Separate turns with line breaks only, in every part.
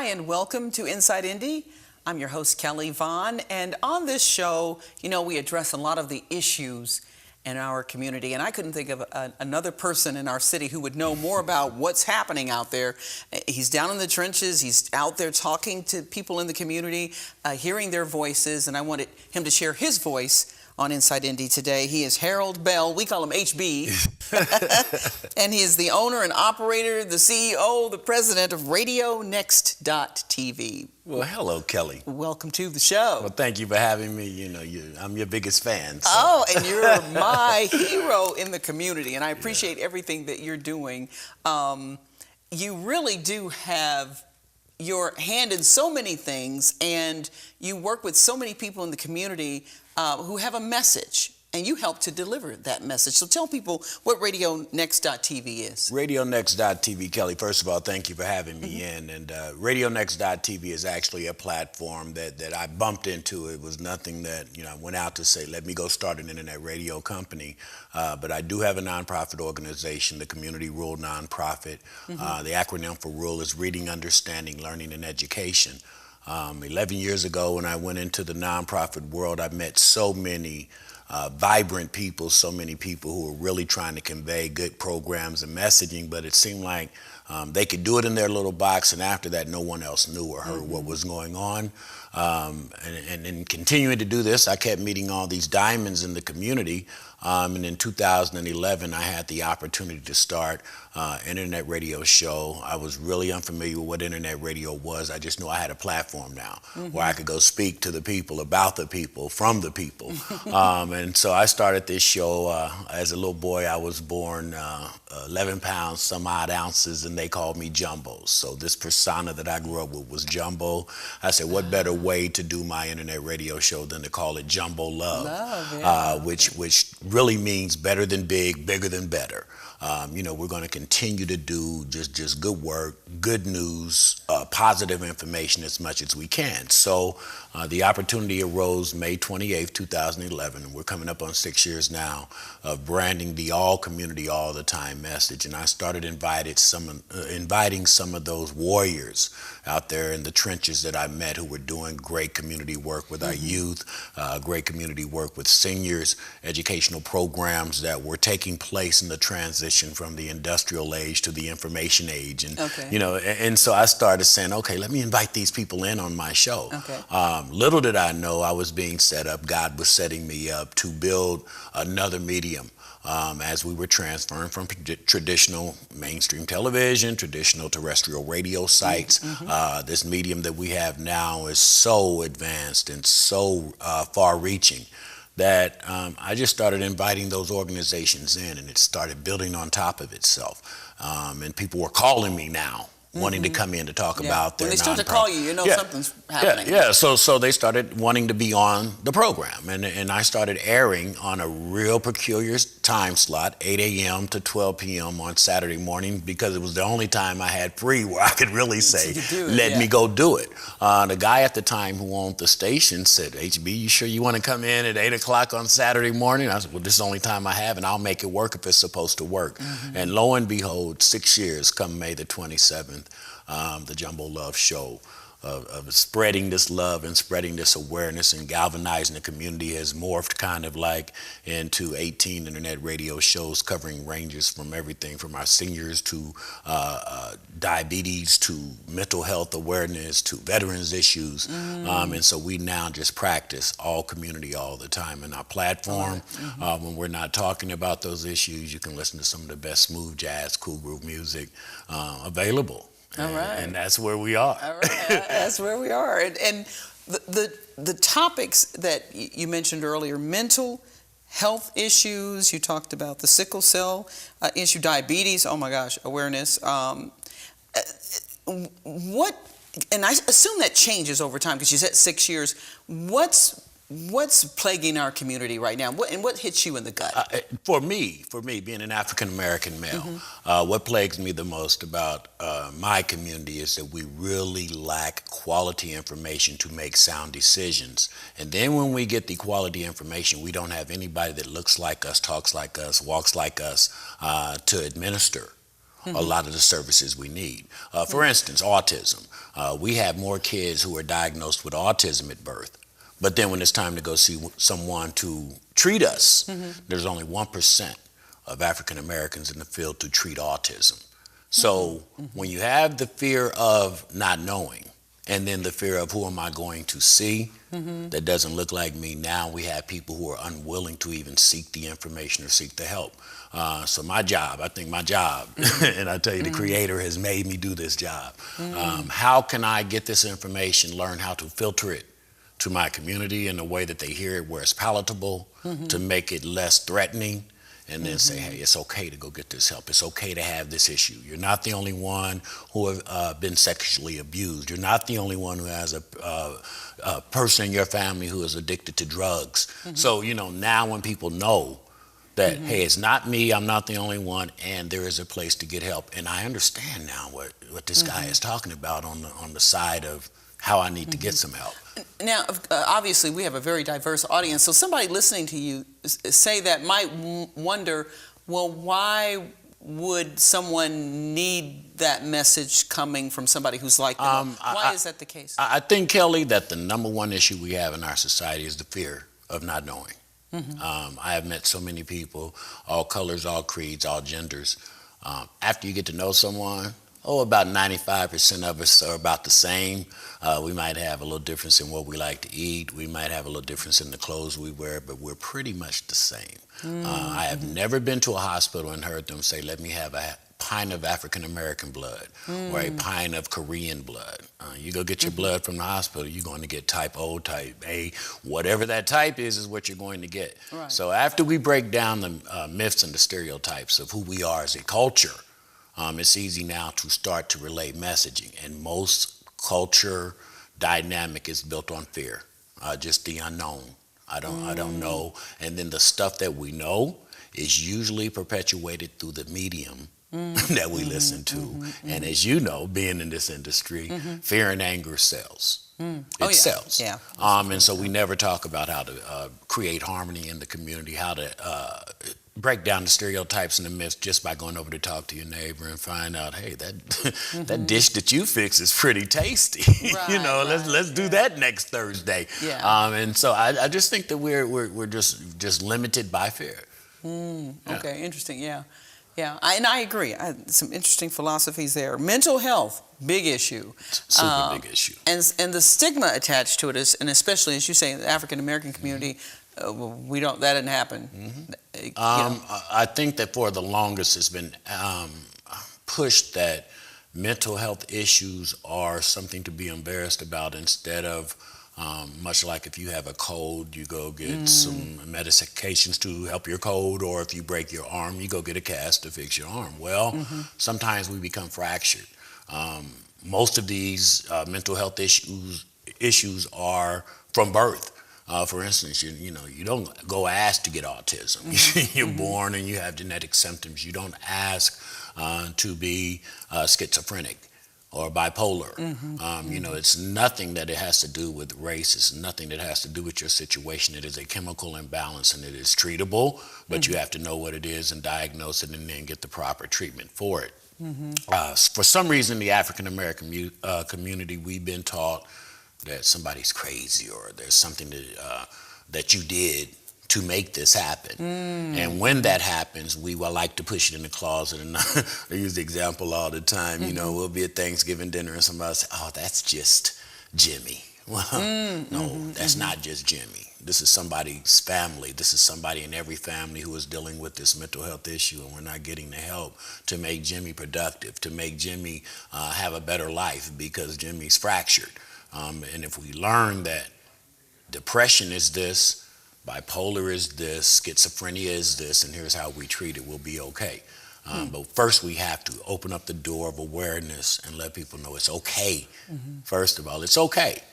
and welcome to Inside Indy. I'm your host, Kelly Vaughn, and on this show, we address a lot of the issues in our community, and I couldn't think of another person in our city who would know more about what's happening out there. He's down in the trenches, he's out there talking to people in the community, hearing their voices, and I wanted him to share his voice on Inside Indy today. He is Harold Bell. We call him HB. And he is the owner and operator, the CEO, the president of RadioNext.tv.
Well, hello, Kelly.
Welcome to the show.
Well, thank you for having me. I'm your biggest fan. So.
Oh, and you're my hero in the community, and I appreciate everything that you're doing. You really do have your hand in so many things, and you work with so many people in the community who have a message, and you help to deliver that message. So tell people what RadioNext.tv is.
RadioNext.tv, Kelly, first of all, thank you for having me in. And RadioNext.tv is actually a platform that I bumped into. It was nothing that I went out to say, let me go start an internet radio company. But I do have a nonprofit organization, the Community Rural Nonprofit. The acronym for RURAL is Reading, Understanding, Learning, and Education. 11 years ago, when I went into the nonprofit world, I met so many vibrant people, so many people who were really trying to convey good programs and messaging, but it seemed like they could do it in their little box, and after that, no one else knew or heard what was going on. And in continuing to do this, I kept meeting all these diamonds in the community. And in 2011, I had the opportunity to start an internet radio show. I was really unfamiliar with what internet radio was. I just knew I had a platform now where I could go speak to the people, about the people, from the people. And so I started this show. As a little boy, I was born 11 pounds, some odd ounces, and they called me Jumbo. So this persona that I grew up with was Jumbo. I said, what better way to do my internet radio show than to call it Jumbo Love, which really means better than big, bigger than better. We're going to continue to do just good work, good news, positive information as much as we can. So the opportunity arose May 28th, 2011, and we're coming up on 6 years now of branding the all community all the time message. And I started inviting some of those warriors out there in the trenches that I met who were doing great community work with our youth, great community work with seniors, educational programs that were taking place in the transition from the industrial age to the information age. And, and so I started saying, okay, let me invite these people in on my show. Little did I know I was being set up. God was setting me up to build another medium. As we were transferring from traditional mainstream television, traditional terrestrial radio sites. This medium that we have now is so advanced and so far-reaching that I just started inviting those organizations in, and it started building on top of itself. And people were calling me now, wanting to come in to talk about their
When they start to call you, something's happening.
So they started wanting to be on the program, and I started airing on a real peculiar time slot, 8 a.m. to 12 p.m. on Saturday morning, because it was the only time I had free where I could really say, let me go do it. The guy at the time who owned the station said, HB, you sure you want to come in at 8 o'clock on Saturday morning? I said, well, this is the only time I have, and I'll make it work if it's supposed to work. And lo and behold, 6 years come May the 27th, the Jumbo Love Show of spreading this love and spreading this awareness and galvanizing the community has morphed kind of like into 18 internet radio shows covering ranges from everything from our seniors to diabetes to mental health awareness to veterans issues. And so we now just practice all community all the time in our platform. When we're not talking about those issues, you can listen to some of the best smooth jazz, cool groove music available. And that's where we are.
All right, that's where we are. And the topics that you mentioned earlier, mental health issues, you talked about the sickle cell issue, diabetes, oh my gosh, awareness. And I assume that changes over time, because you said 6 years. What's plaguing our community right now? What hits you in the gut?
For me, being an African-American male, what plagues me the most about my community is that we really lack quality information to make sound decisions. And then when we get the quality information, we don't have anybody that looks like us, talks like us, walks like us to administer a lot of the services we need. For instance, autism. We have more kids who are diagnosed with autism at birth, but then when it's time to go see someone to treat us, there's only 1% of African Americans in the field to treat autism. So when you have the fear of not knowing, and then the fear of who am I going to see that doesn't look like me, now we have people who are unwilling to even seek the information or seek the help. So my job, and I tell you, the Creator has made me do this job. How can I get this information, learn how to filter it to my community in a way that they hear it where it's palatable, to make it less threatening, and then say, hey, it's okay to go get this help. It's okay to have this issue. You're not the only one who have been sexually abused. You're not the only one who has a person in your family who is addicted to drugs. So, now when people know that, hey, it's not me, I'm not the only one, and there is a place to get help. And I understand now what this guy is talking about on the side of how I need to get some help.
Now, obviously, we have a very diverse audience. So somebody listening to you say that might wonder, well, why would someone need that message coming from somebody who's like them? Why is that the case?
I think, Kelly, that the number one issue we have in our society is the fear of not knowing. I have met so many people, all colors, all creeds, all genders. After you get to know someone, about 95% of us are about the same. We might have a little difference in what we like to eat. We might have a little difference in the clothes we wear, but we're pretty much the same. I have never been to a hospital and heard them say, let me have a pint of African-American blood or a pint of Korean blood. You go get your blood from the hospital, you're going to get type O, type A, whatever that type is what you're going to get.
Right.
So after we break down the myths and the stereotypes of who we are as a culture, it's easy now to start to relay messaging, and most culture dynamic is built on fear, just the unknown. I don't know, and then the stuff that we know is usually perpetuated through the medium that we listen to. And as you know, being in this industry, fear and anger sells. It sells.
Yeah.
And so we never talk about how to create harmony in the community, how to break down the stereotypes and the myths just by going over to talk to your neighbor and find out, hey, that dish that you fix is pretty tasty.
Right,
let's do that next Thursday.
Yeah.
And so I just think that we're just limited by fear.
Okay, interesting. Yeah. And I agree. Some interesting philosophies there. Mental health, big issue.
Super big issue.
And the stigma attached to it is, and especially as you say, in the African American community, that didn't happen.
I think that for the longest it's been pushed that mental health issues are something to be embarrassed about, instead of much like if you have a cold, you go get some medications to help your cold, or if you break your arm, you go get a cast to fix your arm. Well, sometimes we become fractured. Most of these mental health issues are from birth. For instance, you don't go ask to get autism. You're born and you have genetic symptoms. You don't ask to be schizophrenic or bipolar. It's nothing that it has to do with race. It's nothing that has to do with your situation. It is a chemical imbalance, and it is treatable, but you have to know what it is and diagnose it and then get the proper treatment for it. For some reason, the African American community, we've been taught that somebody's crazy, or there's something that you did to make this happen. And when that happens, we will like to push it in the closet. And I use the example all the time. We'll be at Thanksgiving dinner and somebody will say, oh, that's just Jimmy. Well, no, that's not just Jimmy. This is somebody's family. This is somebody in every family who is dealing with this mental health issue, and we're not getting the help to make Jimmy productive, to make Jimmy have a better life, because Jimmy's fractured. And if we learn that depression is this, bipolar is this, schizophrenia is this, and here's how we treat it, we'll be okay. But first we have to open up the door of awareness and let people know it's okay. First of all, it's okay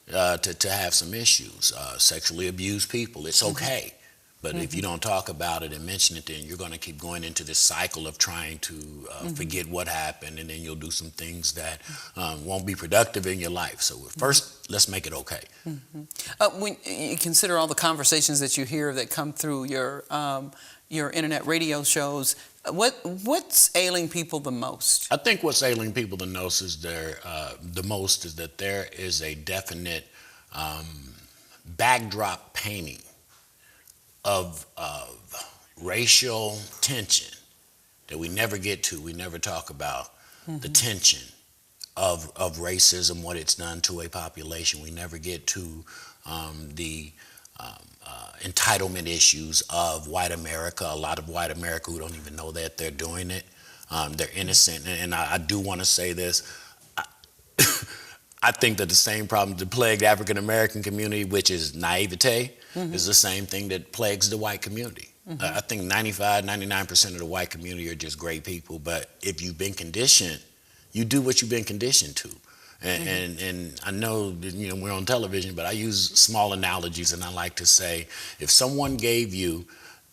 to have some issues. Sexually abused people, it's okay. But if you don't talk about it and mention it, then you're going to keep going into this cycle of trying to forget what happened, and then you'll do some things that won't be productive in your life. So first, let's make it okay.
When you consider all the conversations that you hear that come through your internet radio shows, What's ailing people the most?
I think what's ailing people the most is that there is a definite backdrop painting of racial tension that we never get to. We never talk about the tension of racism, what it's done to a population. We never get to the entitlement issues of white America. A lot of white America who don't even know that they're doing it. They're innocent. And I do want to say this. I think that the same problem that plagued the African American community, which is naivete, is the same thing that plagues the white community. I think 95, 99% of the white community are just great people. But if you've been conditioned, you do what you've been conditioned to. And I know that, we're on television, but I use small analogies, and I like to say, if someone gave you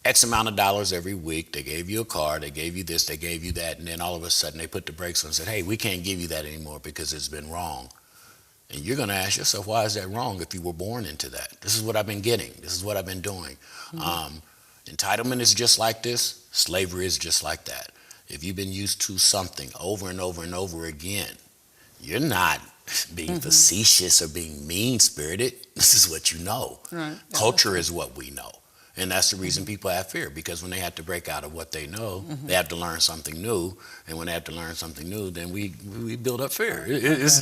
X amount of dollars every week, they gave you a car, they gave you this, they gave you that, and then all of a sudden they put the brakes on and said, hey, we can't give you that anymore because it's been wrong. And you're going to ask yourself, why is that wrong if you were born into that? This is what I've been getting. This is what I've been doing. Entitlement is just like this. Slavery is just like that. If you've been used to something over and over and over again, you're not being facetious or being mean-spirited. This is what you know. Right. Culture is what we know. And that's the reason people have fear, because when they have to break out of what they know, they have to learn something new. And when they have to learn something new, then we build up fear. It's,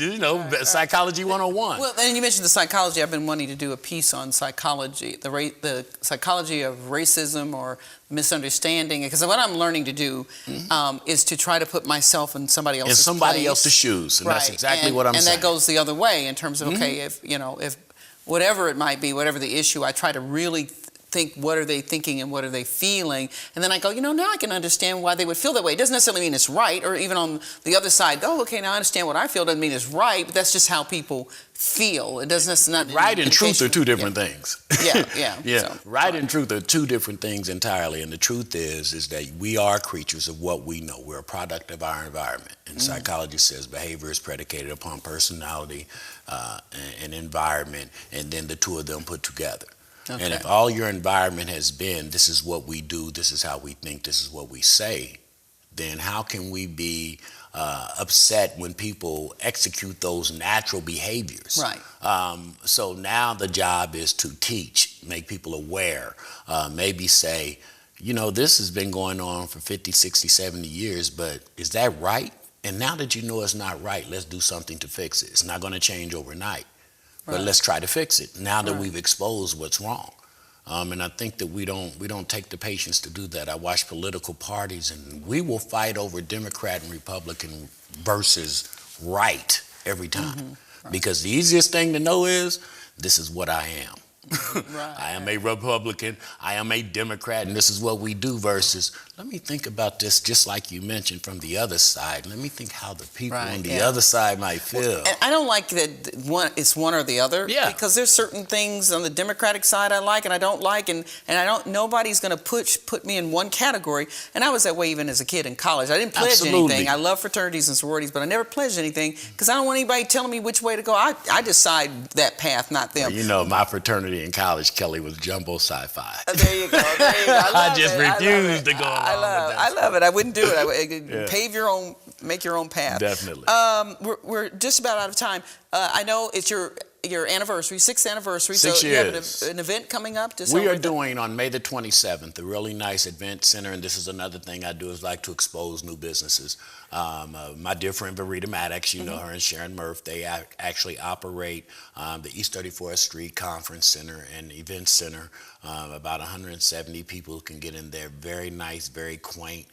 psychology 101.
Well, and you mentioned the psychology. I've been wanting to do a piece on psychology, the psychology of racism or misunderstanding. Because what I'm learning to do is to try to put myself in somebody else's place.
In somebody else's shoes. And that's exactly what I'm saying.
And that goes the other way in terms of, okay, if whatever it might be, whatever the issue, I try to really think, what are they thinking and what are they feeling? And then I go, now I can understand why they would feel that way. It doesn't necessarily mean it's right, or even on the other side, okay, now I understand what I feel. Doesn't mean it's right, but that's just how people feel. It doesn't necessarily.
Right and truth are two different things.
Yeah.
So, right and truth are two different things entirely. And the truth is that we are creatures of what we know. We're a product of our environment. And psychology says behavior is predicated upon personality and environment, and then the two of them put together. Okay. And if all your environment has been, this is what we do, this is how we think, this is what we say, then how can we be upset when people execute those natural behaviors?
Right.
So now the job is to teach, make people aware, maybe say, this has been going on for 50, 60, 70 years, but is that right? And now that you know it's not right, let's do something to fix it. It's not going to change overnight. But let's try to fix it now that we've exposed what's wrong. And I think that we don't take the patience to do that. I watch political parties, and we will fight over Democrat and Republican versus right every time. Because the easiest thing to know is, this is what I am. I am a Republican, I am a Democrat, and this is what we do, versus, let me think about this, just like you mentioned, from the other side. Let me think how the people on the other side might feel.
And I don't like that it's one or the other, because there's certain things on the Democratic side I like and I don't like, and nobody's going to put me in one category. And I was that way even as a kid in college. I didn't pledge anything. I love fraternities and sororities, but I never pledged anything because I don't want anybody telling me which way to go. I decide that path, not them.
My fraternity in college, Kelly, was jumbo sci-fi.
There you go.
I just refused to go along with that.
I love it. I wouldn't do it. Pave your own, make your own path.
Definitely.
We're just about out of time. I know it's your anniversary, 6th anniversary.
6
so
years.
You have an event coming up?
We are doing on May the 27th a really nice event center, and this is another thing I do is like to expose new businesses. My dear friend Verita Maddox, you know her, and Sharon Murph, they actually operate the East 34th Street Conference Center and Event Center. About 170 people can get in there. Very nice, very quaint.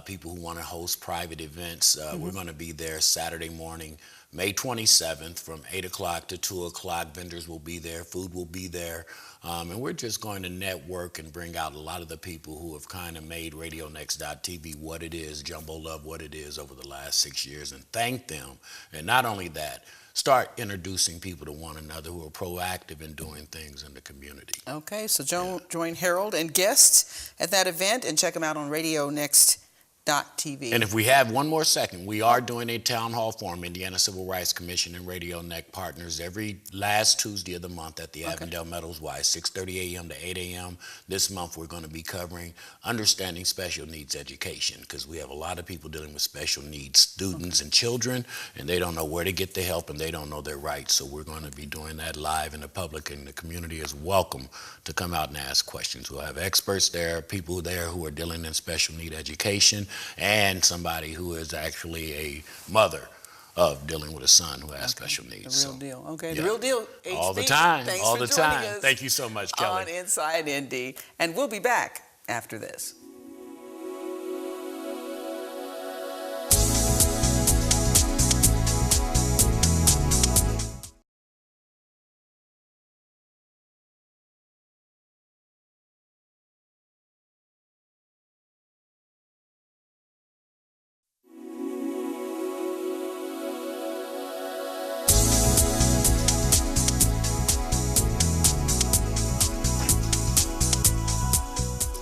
People who want to host private events. We're going to be there Saturday morning, May 27th from 8 o'clock to 2 o'clock. Vendors will be there. Food will be there. And we're just going to network and bring out a lot of the people who have kind of made RadioNext.TV what it is, Jumbo Love what it is over the last 6 years, and thank them. And not only that, start introducing people to one another who are proactive in doing things in the community. Okay, so join Harold and guests at that event, and check them out on RadioNext.TV.
TV.
And if we have one more second, we are doing a town hall forum, Indiana Civil Rights Commission and Radio Neck partners, every last Tuesday of the month at the Avondale Meadows Y, 6:30 a.m. to 8 a.m. This month we're going to be covering understanding special needs education, because we have a lot of people dealing with special needs students and children, and they don't know where to get the help and they don't know their rights. So we're going to be doing that live, and the public and the community is welcome to come out and ask questions. We'll have experts there, people there who are dealing in special need education, and somebody who is actually a mother of dealing with a son who has special needs.
The real deal. Okay,
yeah.
The real deal.
All the
HB,
time.
Thanks
All
for
the
joining
time.
us
Thank you so much, Kelly.
on Inside Indy. And we'll be back after this.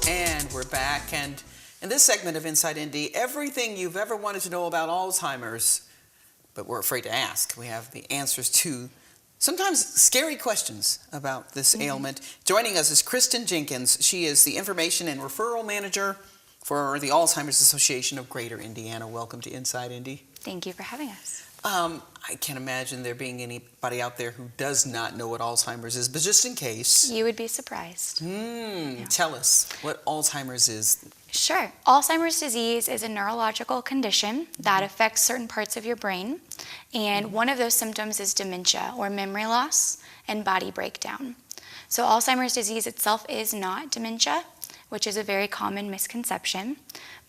And we're back, and in this segment of Inside Indy, everything you've ever wanted to know about Alzheimer's, but we're afraid to ask. We have the answers to sometimes scary questions about this ailment. Joining us is Kristen Jenkins. She is the Information and Referral Manager for the Alzheimer's Association of Greater Indiana. Welcome to Inside Indy.
Thank you for having us.
I can't imagine there being anybody out there who does not know what Alzheimer's is, but just in case.
You would be surprised.
Tell us what Alzheimer's is.
Sure. Alzheimer's disease is a neurological condition that affects certain parts of your brain, and one of those symptoms is dementia, or memory loss, and body breakdown. So Alzheimer's disease itself is not dementia, which is a very common misconception,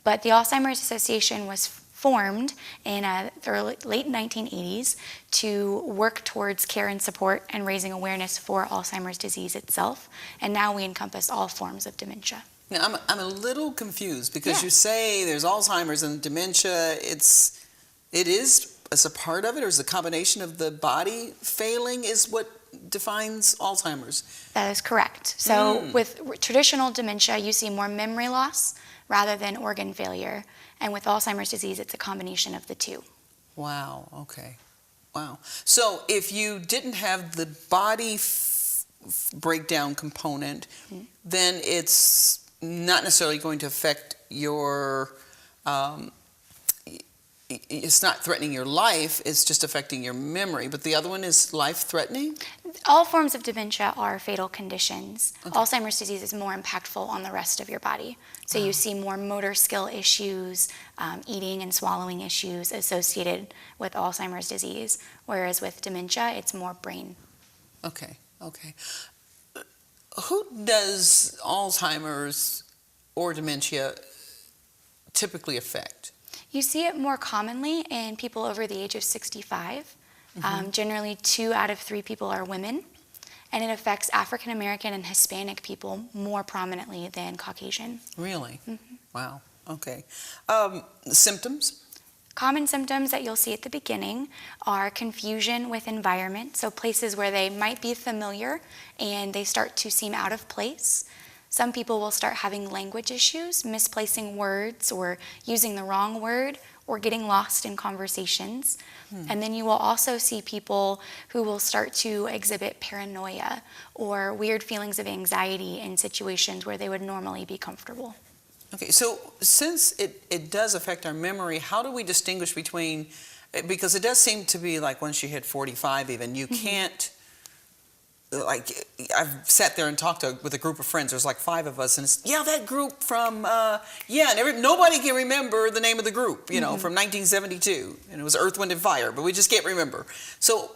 but the Alzheimer's Association was formed in the late 1980s to work towards care and support and raising awareness for Alzheimer's disease itself, and now we encompass all forms of dementia.
Now, I'm a little confused because you say there's Alzheimer's and dementia. It is as a part of it, or is a combination of the body failing is what defines Alzheimer's?
That is correct. So with traditional dementia, you see more memory loss rather than organ failure. And with Alzheimer's disease, it's a combination of the two.
Wow, okay. Wow. So if you didn't have the body breakdown component, then it's not necessarily going to affect your, it's not threatening your life, it's just affecting your memory. But the other one is life-threatening?
All forms of dementia are fatal conditions. Alzheimer's disease is more impactful on the rest of your body. So you see more motor skill issues, eating and swallowing issues associated with Alzheimer's disease, whereas with dementia, it's more brain.
Okay. Who does Alzheimer's or dementia typically affect?
You see it more commonly in people over the age of 65. Generally, 2 out of 3 people are women, and it affects African American and Hispanic people more prominently than Caucasian.
Really? Wow. Okay. Symptoms?
Common symptoms that you'll see at the beginning are confusion with environment, so places where they might be familiar and they start to seem out of place. Some people will start having language issues, misplacing words or using the wrong word or getting lost in conversations. And then you will also see people who will start to exhibit paranoia or weird feelings of anxiety in situations where they would normally be comfortable.
Okay, so since it does affect our memory, how do we distinguish between, because it does seem to be like once you hit 45 even, you can't, like, I've sat there and talked with a group of friends, there's like 5 of us, and it's, that group from, and nobody can remember the name of the group, you know, from 1972, and it was Earth, Wind, and Fire, but we just can't remember. So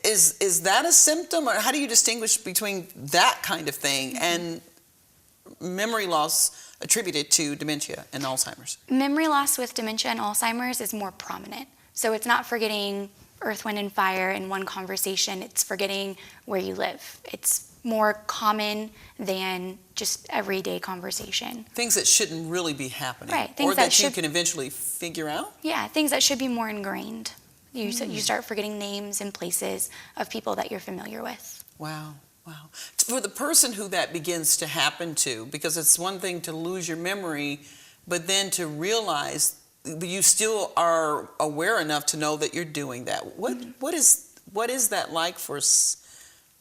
is that a symptom, or how do you distinguish between that kind of thing and memory loss attributed to dementia and Alzheimer's?
Memory loss with dementia and Alzheimer's is more prominent. So it's not forgetting Earth, Wind, and Fire in one conversation, it's forgetting where you live. It's more common than just everyday conversation.
Things that shouldn't really be happening.
Right.
Or that you can eventually figure out?
Yeah, things that should be more ingrained. You start forgetting names and places of people that you're familiar with.
Wow. For the person who that begins to happen to, because it's one thing to lose your memory, but then to realize you still are aware enough to know that you're doing that. What is that like for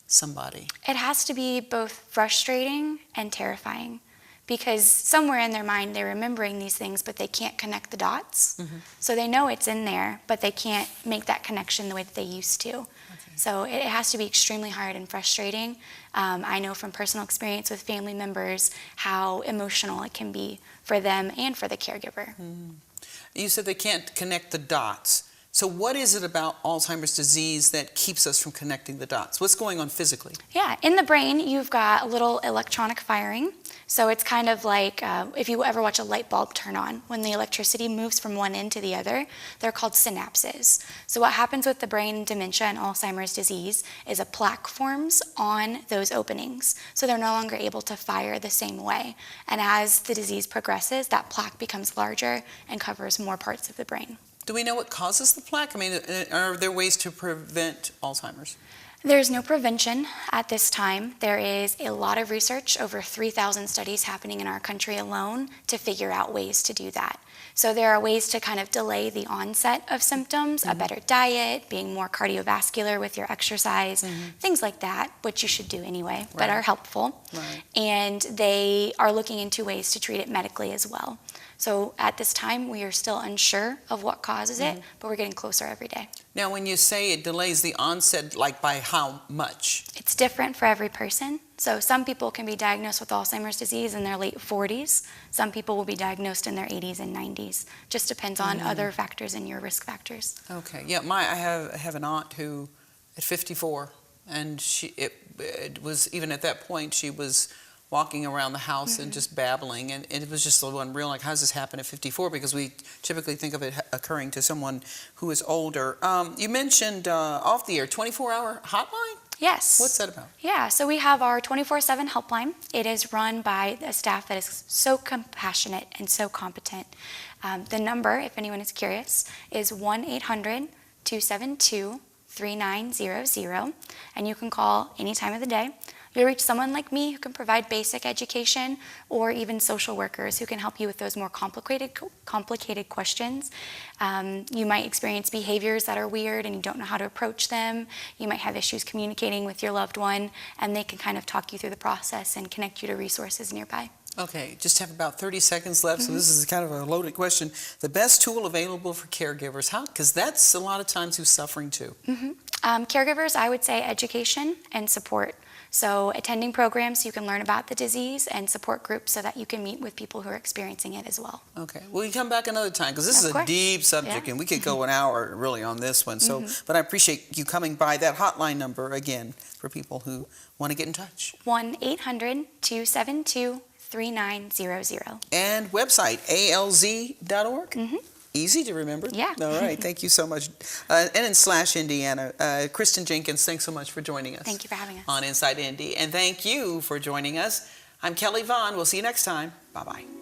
somebody?
It has to be both frustrating and terrifying, because somewhere in their mind they're remembering these things, but they can't connect the dots. So they know it's in there, but they can't make that connection the way that they used to. Okay. So it has to be extremely hard and frustrating. I know from personal experience with family members how emotional it can be for them and for the caregiver.
You said they can't connect the dots. So what is it about Alzheimer's disease that keeps us from connecting the dots? What's going on physically?
Yeah, in the brain, you've got a little electronic firing. So it's kind of like if you ever watch a light bulb turn on, when the electricity moves from one end to the other, they're called synapses. So what happens with the brain dementia and Alzheimer's disease is a plaque forms on those openings. So they're no longer able to fire the same way. And as the disease progresses, that plaque becomes larger and covers more parts of the brain.
Do we know what causes the plaque? I mean, are there ways to prevent Alzheimer's?
There's no prevention at this time. There is a lot of research, over 3,000 studies happening in our country alone to figure out ways to do that. So there are ways to kind of delay the onset of symptoms, a better diet, being more cardiovascular with your exercise, things like that, which you should do anyway, but are helpful.
Right.
And they are looking into ways to treat it medically as well. So at this time, we are still unsure of what causes it, but we're getting closer every day.
Now, when you say it delays the onset, like by how much?
It's different for every person. So some people can be diagnosed with Alzheimer's disease in their late 40s. Some people will be diagnosed in their 80s and 90s. Just depends on other factors in your risk factors.
Okay. Yeah, I have an aunt who, at 54, and it was, even at that point, she was walking around the house and just babbling, and it was just so unreal. Like, how does this happen at 54? Because we typically think of it occurring to someone who is older. You mentioned off the air 24-hour hotline.
Yes.
What's that about?
Yeah, so we have our 24/7 helpline. It is run by a staff that is so compassionate and so competent. The number, if anyone is curious, is 1-800-272-3900, and you can call any time of the day. You'll reach someone like me who can provide basic education, or even social workers who can help you with those more complicated questions. You might experience behaviors that are weird and you don't know how to approach them. You might have issues communicating with your loved one, and they can kind of talk you through the process and connect you to resources nearby.
Okay, just have about 30 seconds left, so this is kind of a loaded question. The best tool available for caregivers, how? Because that's a lot of times who's suffering too.
Caregivers, I would say education and support. So attending programs so you can learn about the disease, and support groups so that you can meet with people who are experiencing it as well.
Okay, well, you come back another time, because this
Of
is a
course.
deep subject,
Yeah.
and we could go an hour really on this one. So, but I appreciate you coming by. That hotline number again for people who want to get in touch.
1-800-272-3900.
And website, alz.org. Easy to remember.
Yeah.
All right. Thank you so much. And in /Indiana, Kristen Jenkins, thanks so much for joining us.
Thank you for having us.
On Inside Indy. And thank you for joining us. I'm Kelly Vaughn. We'll see you next time. Bye-bye.